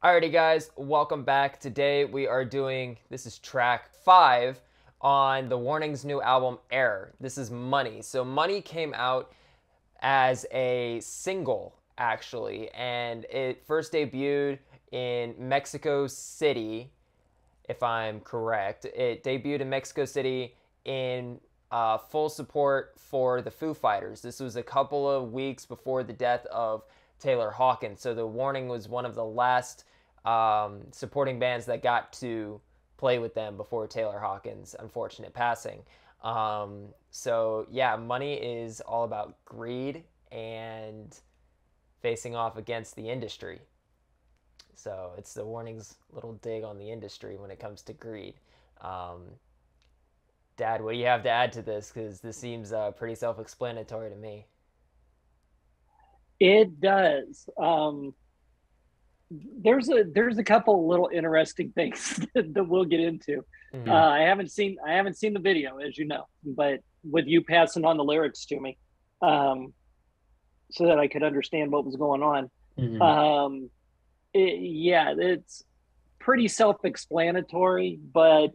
Alrighty guys, welcome back. Today we are doing, this is track 5 on The Warning's new album, Air. This is Money. So Money came out as a single, actually, and it first debuted in Mexico City, if I'm correct. It debuted in Mexico City in full support for the Foo Fighters. This was a couple of weeks before the death of Taylor Hawkins. So The Warning was one of the last supporting bands that got to play with them before Taylor Hawkins' unfortunate passing. So yeah, Money is all about greed and facing off against the industry. So it's The Warning's little dig on the industry when it comes to greed. Dad, what do you have to add to this? Because this seems pretty self-explanatory to me. It does. There's a couple little interesting things that we'll get into. Mm-hmm. I haven't seen the video, as you know, but with you passing on the lyrics to me, so that I could understand what was going on. Mm-hmm. It's pretty self-explanatory, but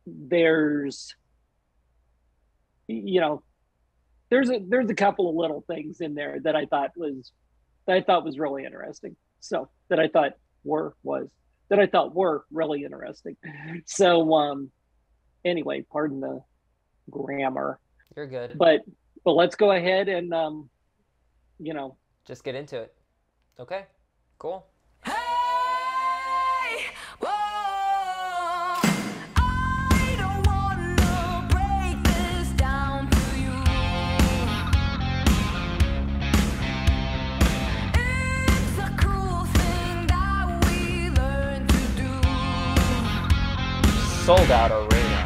there's you know there's a couple of little things in there that I thought was really interesting. So that I thought were really interesting. So anyway, pardon the grammar. You're good. But let's go ahead and Just get into it. Okay, cool. Sold out arena.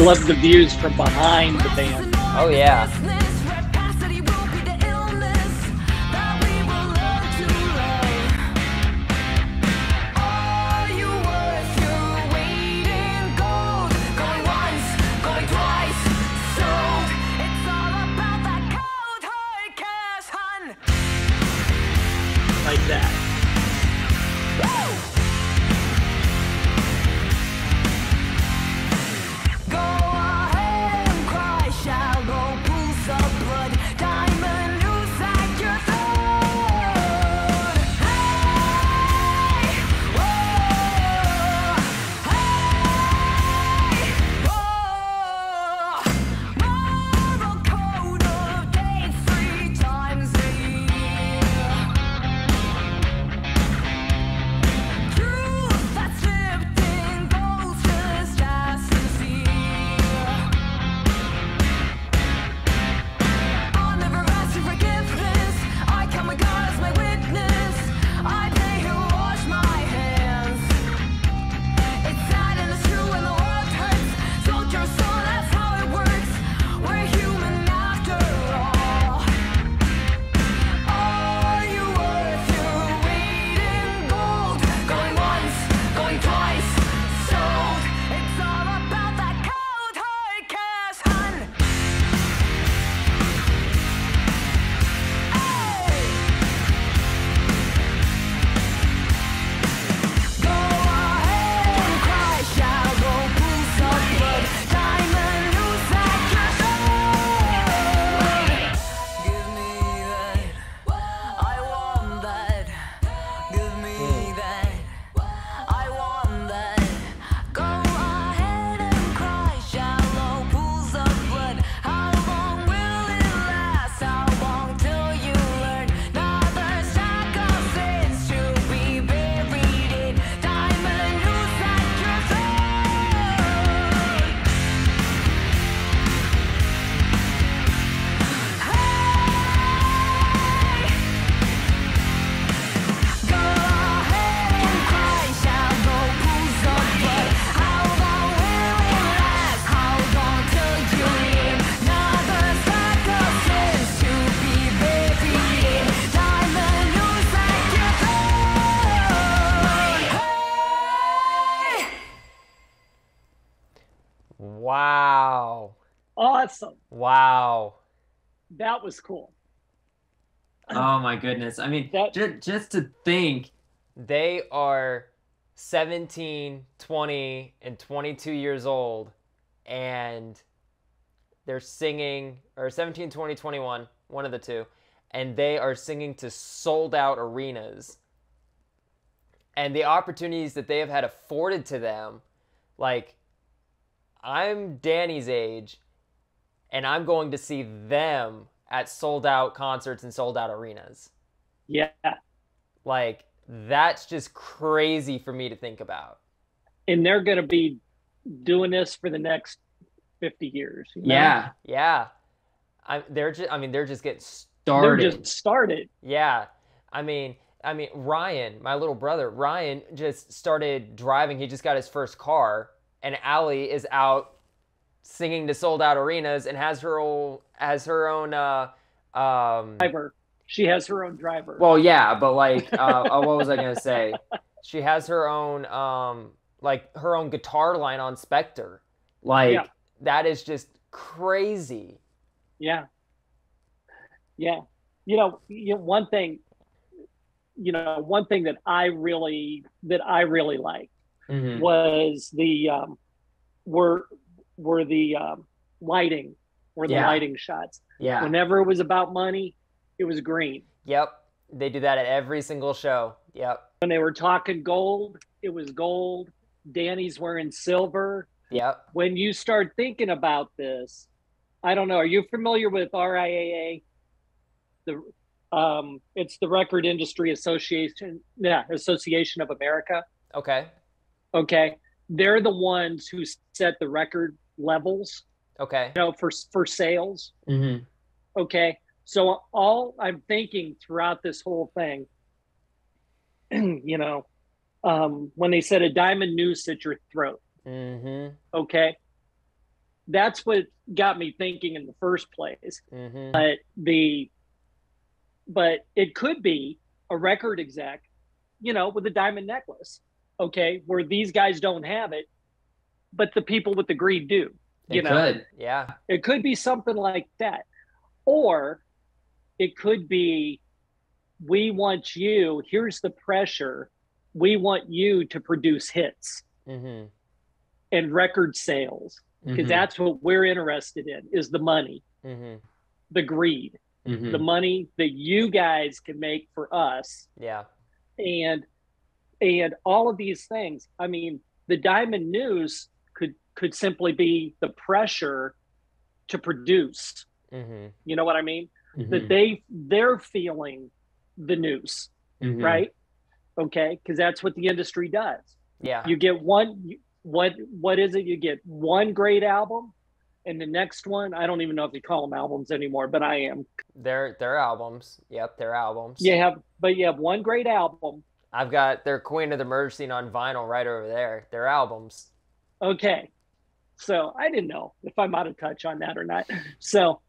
love the views from behind the band. Oh yeah. Like that. awesome. Wow. That was cool. Oh my goodness. I mean, That just to think they are 17, 20, and 22 years old, and they're singing, or 17, 20, 21, one of the two, and they are singing to sold out arenas. And the opportunities that they have had afforded to them, like, I'm Danny's age, and I'm going to see them at sold out concerts and sold out arenas. yeah. Like, that's just crazy for me to think about. And they're going to be doing this for the next 50 years. Yeah, yeah. They're just getting They're started. just started. Yeah. Ryan, my little brother, Ryan just started driving. He just got his first car, and Allie is out singing to sold out arenas and has her own Driver. She has her own driver. well, yeah, but like what was I gonna say? She has her own like her own guitar line on Spectre. Like, Yeah. that is just crazy. Yeah. Yeah. One thing, one thing that I really liked Mm-hmm. was the were the lighting, were the Yeah. lighting shots. Yeah. Whenever it was about money, it was green. Yep. They do that at every single show. Yep. When they were talking gold, it was gold. Danny's wearing silver. Yep. When you start thinking about this, I don't know. Are you familiar with RIAA? It's the Record Industry Association. Yeah, Association of America. Okay. Okay, they're the ones who set the record levels. Okay. For sales. Mm-hmm. Okay, so all I'm thinking throughout this whole thing, when they said a diamond noose at your throat. Mm-hmm. Okay, that's what got me thinking in the first place. Mm-hmm. But it could be a record exec, with a diamond necklace. Okay, where these guys don't have it, but the people with the greed do. It could. Yeah. It could be something like that, or it could be, we want you. Here's the pressure. We want you to produce hits. Mm-hmm. And record sales, because that's what we're interested in, is the money, the greed, the money that you guys can make for us. Yeah. And all of these things. I mean, the diamond news could simply be the pressure to produce. You know what I mean? That they're feeling the news, right? Okay, because that's what the industry does. Yeah. You get one. What is it? You get one great album, and the next one, I don't even know if you call them albums anymore, but I am. They're albums. Yep, they're albums. You have one great album. I've got their Queen of the Merge Scene on vinyl right over there. They're albums. Okay, so I didn't know if I'm out of touch on that or not. So,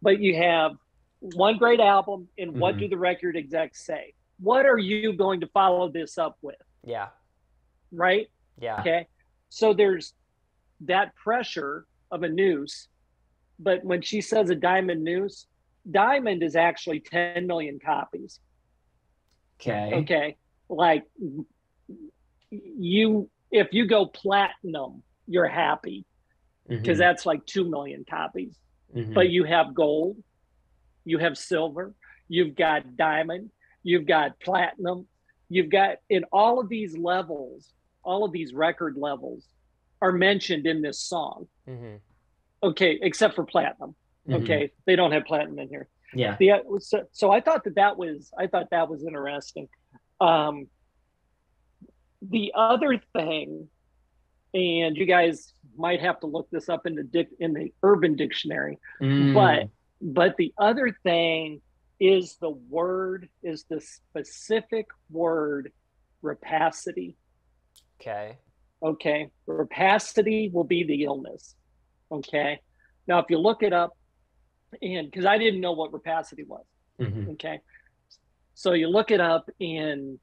but you have one great album, and what do the record execs say? What are you going to follow this up with? Yeah. Right? Yeah. Okay. So there's that pressure of a noose, but when she says a diamond noose, diamond is actually 10 million copies. Okay. Okay. Like, if you go platinum, you're happy, because that's like 2 million copies. But you have gold, you have silver, you've got diamond, you've got platinum, you've got, in all of these levels, all of these record levels are mentioned in this song. Okay, except for platinum. Okay, they don't have platinum in here. Yeah. So I thought that was interesting. The other thing, and you guys might have to look this up in the Urban Dictionary, but the other thing is the specific word rapacity. Okay. Rapacity will be the illness. Okay. Now, if you look it up, and because I didn't know what rapacity was. Okay. So you look it up in,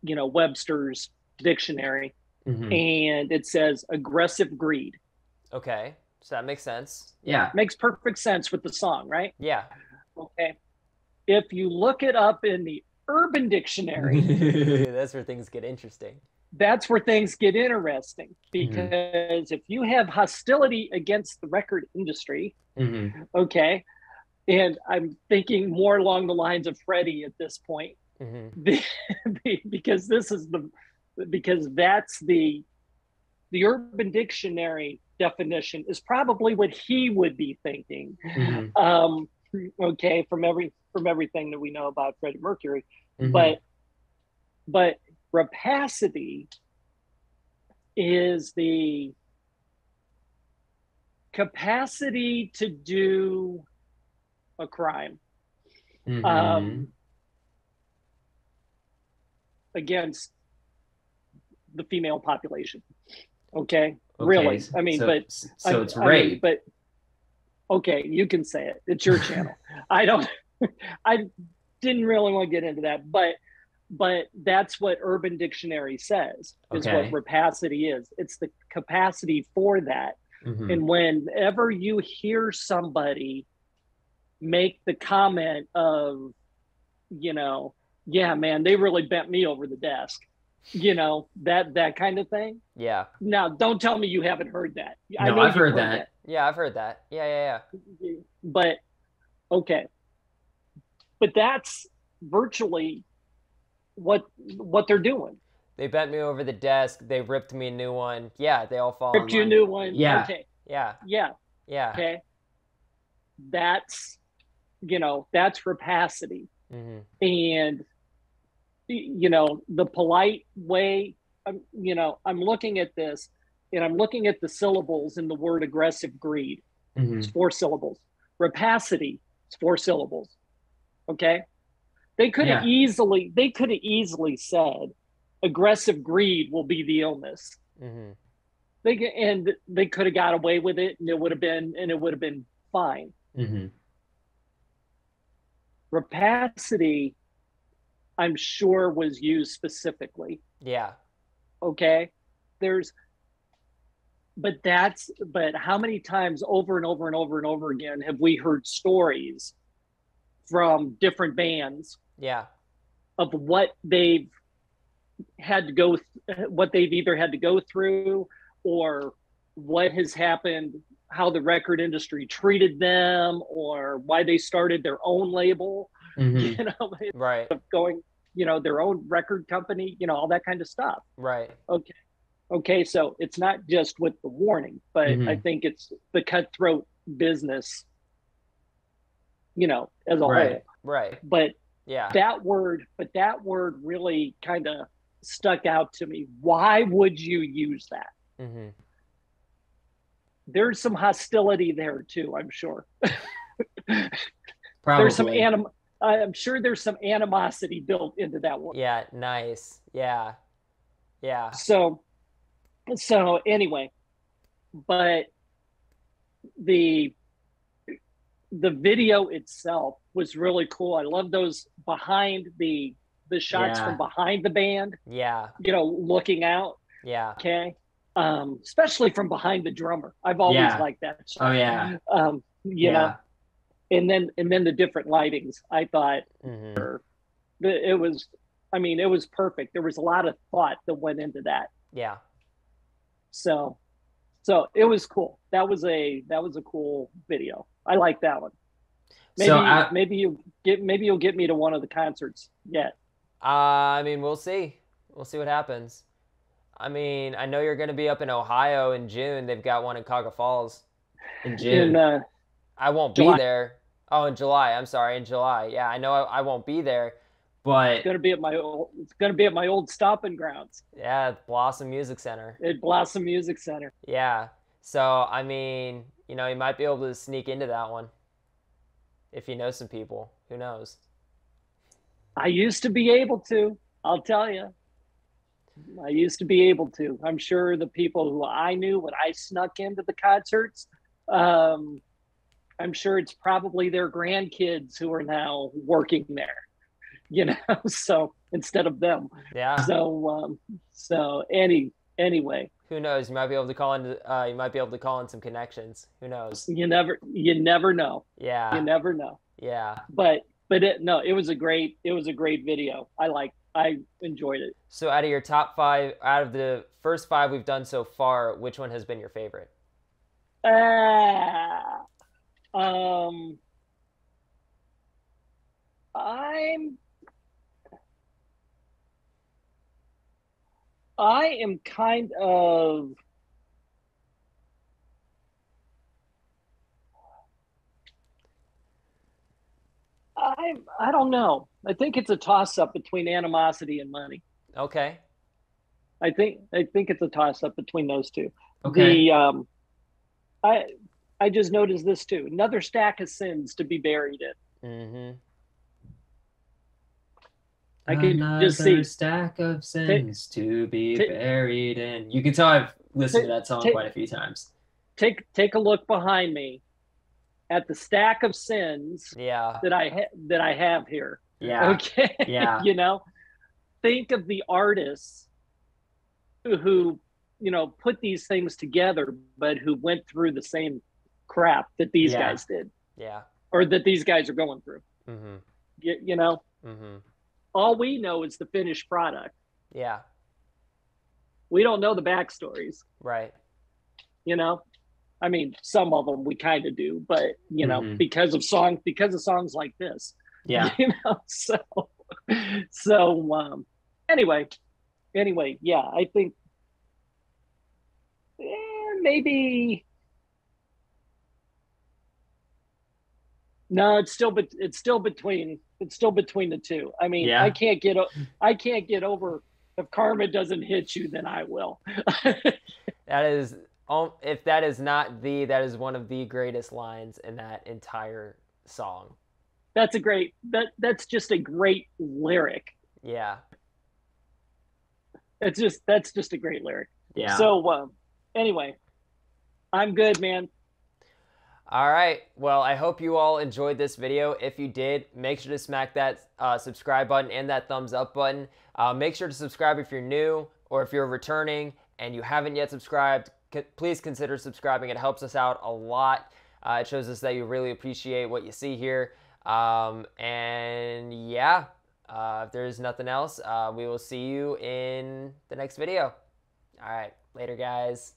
Webster's dictionary, and it says aggressive greed. Okay. So that makes sense. Yeah. Makes perfect sense with the song, right? Yeah. Okay. If you look it up in the Urban Dictionary, That's where things get interesting. that's where things get interesting, Mhm. because if you have hostility against the record industry, Mhm. okay, and I'm thinking more along the lines of Freddie at this point, because this is because that's the Urban Dictionary definition is probably what he would be thinking. Mhm. Okay, from everything that we know about Freddie Mercury, Mhm. but rapacity is the capacity to do a crime Mhm. against the female population. Okay, Okay. really. I mean, So but so it's I mean, rape. but okay, you can say it. It's your channel. I don't. I didn't really want to get into that, but that's what Urban Dictionary says is what Okay. rapacity is. It's the capacity for that. Mhm. And whenever you hear somebody make the comment of, yeah, man, they really bent me over the desk, that kind of thing. Yeah. Now, don't tell me you haven't heard that. I No, know I've you've heard heard that. Yeah, I've heard that. Yeah. but okay. But that's virtually what they're doing. They bent me over the desk. They ripped me a new one. Yeah, they all fall in Ripped you a line. new one. Yeah. Okay. Yeah. Yeah. Yeah. Okay. That's that's rapacity. And the polite way, I'm looking at this, and I'm looking at the syllables in the word aggressive greed. Mhm. It's 4 syllables. Rapacity, it's 4 syllables. Okay. They could have Yeah. easily said aggressive greed will be the illness. They could have got away with it, and it would have been fine. Mhm. Rapacity, I'm sure, was used specifically. Yeah. Okay. But how many times over and over and over and over again have we heard stories from different bands Yeah. of what they've either had to go through, or what has happened, how the record industry treated them, or why they started their own label, Mhm. Right. going, their own record company, all that kind of stuff. Right. Okay, so it's not just with the warning, but I think it's the cutthroat business, as a whole. Right. But Yeah. that word really kind of stuck out to me. Why would you use that? There's some hostility there too, I'm sure. Probably. I'm sure there's some animosity built into that word. Yeah. Nice. Yeah. Yeah. So anyway, but the video itself was really cool. I love those behind the shots from behind the band. Yeah. Looking out. Yeah. Okay. Especially from behind the drummer. I've always liked that shot. Oh yeah. You know, and then the different lightings, I thought it was perfect. There was a lot of thought that went into that. Yeah. So it was cool. That was a cool video. I like that one. Maybe you'll get me to one of the concerts yet. I mean, we'll see. We'll see what happens. I mean, I know you're going to be up in Ohio in June. They've got one in Cuyahoga Falls in June. I won't July. be there. Oh, in July. I'm sorry, in July. Yeah, I know I won't be there, but it's going to be at my old stomping grounds. Yeah, Blossom Music Center. At Blossom Music Center. Yeah. So, I mean, you might be able to sneak into that one if you know some people. Who knows? I used to be able to. I'll tell you. I used to be able to. I'm sure the people who I knew when I snuck into the concerts, I'm sure it's probably their grandkids who are now working there, so instead of them. Yeah. So Anyway, Who knows? You might be able to call in. You might be able to call in some connections. Who knows? you never know. You Yeah, never know. yeah. But it was a great video. I enjoyed it. So out of your top five, out of the first five we've done so far, which one has been your favorite? Ah, um, I'm I am kind of I don't know. I think it's a toss up between animosity and money. Okay. I think it's a toss up between those two. Okay. The I I just noticed this too. Another stack of sins to be buried in. Mm-hmm. I can just see. Another stack of Take sins to be take buried in. You can tell I've listened to that song take quite a few times. take a look behind me at the stack of sins Yeah. that I have here. Yeah. Okay, Yeah. think of the artists who put these things together, but who went through the same crap that these Yeah. guys did, Yeah. or that these guys are going through. Mm-hmm. You know, Mm-hmm. all we know is the finished product. Yeah. We don't know the backstories. Right. I mean, some of them we kind of do, but Mhm. because of songs like this, Yeah. So anyway, yeah, I think maybe no, it's still between the two. I mean, Yeah. I can't get over if karma doesn't hit you, then I will. That is, if that is not that is one of the greatest lines in that entire song. That's just a great lyric. Yeah. That's just a great lyric. Yeah. So anyway, I'm good, man. All right. Well, I hope you all enjoyed this video. If you did, make sure to smack that subscribe button and that thumbs up button. Make sure to subscribe if you're new or if you're returning and you haven't yet subscribed. Please consider subscribing. It helps us out a lot. It shows us that you really appreciate what you see here. And yeah, if there's nothing else, we will see you in the next video. All right. Later, guys.